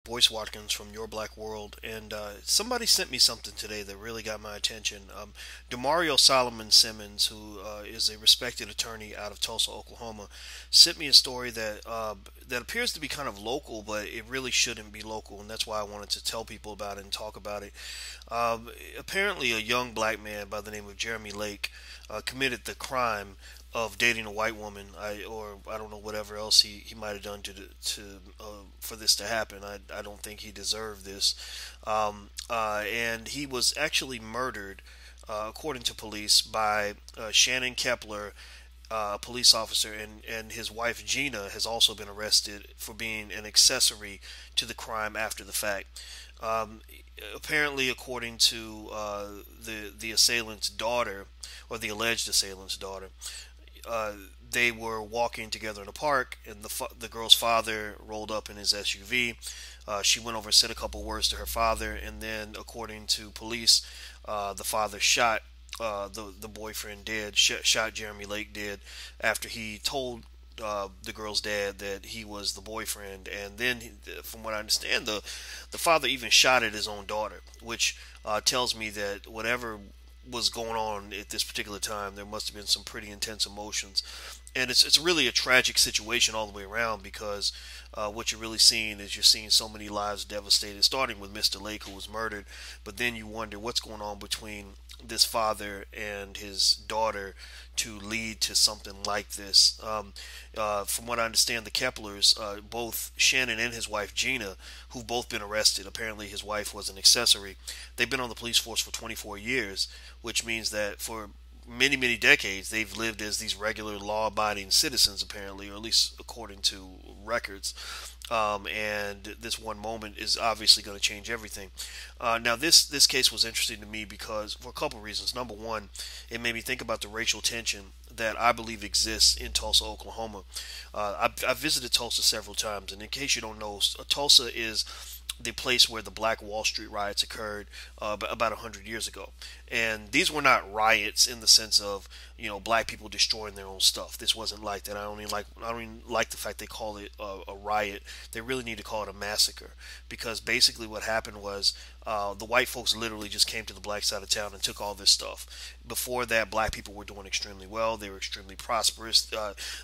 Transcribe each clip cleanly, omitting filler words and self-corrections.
Boyce Watkins from Your Black World, and somebody sent me something today that really got my attention. Demario Solomon Simmons, who is a respected attorney out of Tulsa, Oklahoma, sent me a story that appears to be kind of local, but it really shouldn't be local, and that's why I wanted to tell people about it and talk about it. Apparently, a young black man by the name of Jeremy Lake committed the crime of dating a white woman, or I don't know whatever else he might have done to for this to happen. I don't think he deserved this, and he was actually murdered, according to police, by Shannon Kepler, a police officer, and his wife Gina has also been arrested for being an accessory to the crime after the fact. Um, Apparently, according to the assailant's daughter, or the alleged assailant's daughter, uh, they were walking together in a park, and the girl's father rolled up in his SUV. She went over and said a couple words to her father, and then, according to police, the father shot the boyfriend dead, shot Jeremy Lake dead after he told the girl's dad that he was the boyfriend, and then, from what I understand, the father even shot at his own daughter, which tells me that whatever was going on at this particular time, there must have been some pretty intense emotions, and it's really a tragic situation all the way around because what you're really seeing is you're seeing so many lives devastated, starting with Mr. Lake, who was murdered, but then you wonder what's going on between this father and his daughter to lead to something like this. From what I understand, the Keplers, both Shannon and his wife Gina, who've both been arrested. Apparently, his wife was an accessory. They've been on the police force for 24 years, which means that for many, many decades, they've lived as these regular law-abiding citizens, apparently, or at least according to records. And this one moment is obviously going to change everything. Now, this case was interesting to me because for a couple of reasons. Number one, it made me think about the racial tension that I believe exists in Tulsa, Oklahoma. I've visited Tulsa several times, and in case you don't know, Tulsa is the place where the Black Wall Street riots occurred about 100 years ago. And these were not riots in the sense of black people destroying their own stuff. This wasn't like that. I don't even like the fact they call it a riot. They really need to call it a massacre because basically what happened was the white folks literally just came to the black side of town and took all this stuff. Before that, black people were doing extremely well. They were extremely prosperous.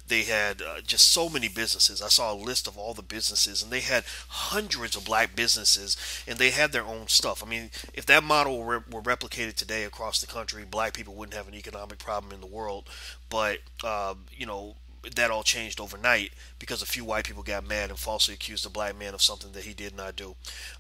They had just so many businesses. I saw a list of all the businesses, and they had hundreds of black businesses, and they had their own stuff. I mean, if that model were replicated today across the country, black people wouldn't have an economic problem in the world. But that all changed overnight because a few white people got mad and falsely accused a black man of something that he did not do.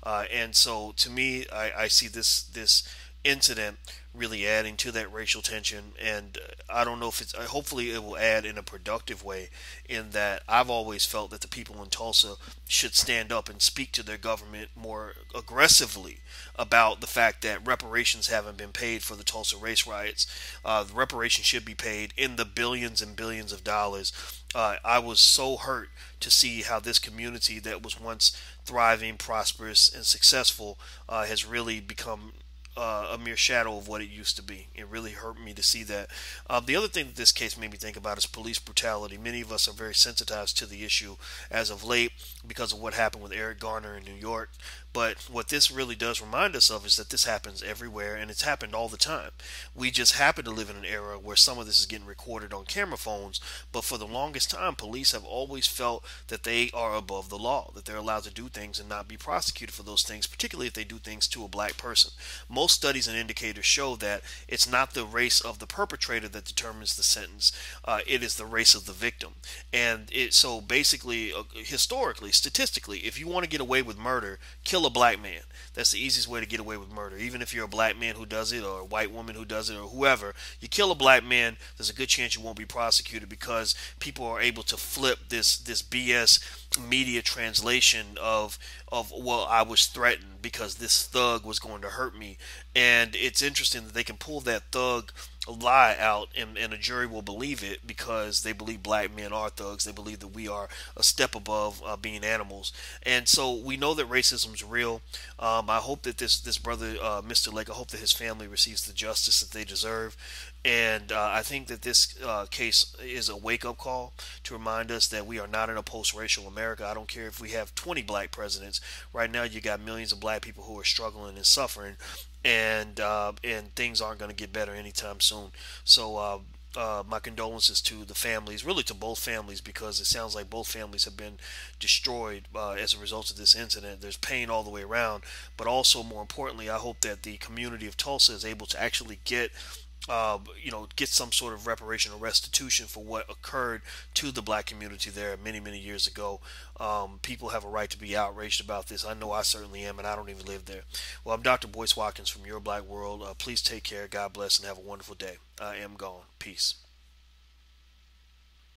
And so, to me, I see this incident really adding to that racial tension, and I don't know if it's. Hopefully, it will add in a productive way. In that, I've always felt that the people in Tulsa should stand up and speak to their government more aggressively about the fact that reparations haven't been paid for the Tulsa race riots. The reparations should be paid in the billions and billions of dollars. I was so hurt to see how this community that was once thriving, prosperous, and successful has really become a mere shadow of what it used to be. It really hurt me to see that. The other thing that this case made me think about is police brutality. Many of us are very sensitized to the issue as of late because of what happened with Eric Garner in New York. But what this really does remind us of is that this happens everywhere, and it's happened all the time. We just happen to live in an era where some of this is getting recorded on camera phones, but for the longest time, police have always felt that they are above the law, that they're allowed to do things and not be prosecuted for those things, particularly if they do things to a black person. Most studies and indicators show that it's not the race of the perpetrator that determines the sentence, it is the race of the victim. And so basically, historically, statistically, if you want to get away with murder, kill a black man. That's the easiest way to get away with murder. Even if you're a black man who does it, or a white woman who does it, or whoever, you kill a black man, there's a good chance you won't be prosecuted because people are able to flip this BS media translation of well, I was threatened because this thug was going to hurt me. And it's interesting that they can pull that thug lie out, and a jury will believe it because they believe black men are thugs. They believe that we are a step above being animals, and so we know that racism is real. I hope that this brother, Mr. Lake, I hope that his family receives the justice that they deserve. And I think that this case is a wake up call to remind us that we are not in a post racial America. I don't care if we have 20 black presidents. Right now, you got millions of black people who are struggling and suffering, and things aren't going to get better anytime soon. So, my condolences to the families, really to both families, because it sounds like both families have been destroyed as a result of this incident. There's pain all the way around, but also more importantly, I hope that the community of Tulsa is able to actually get some sort of reparation or restitution for what occurred to the black community there many, many years ago. People have a right to be outraged about this. I know I certainly am, and I don't even live there. Well, I'm Dr. Boyce Watkins from Your Black World. Please take care. God bless, and have a wonderful day. I am gone. Peace.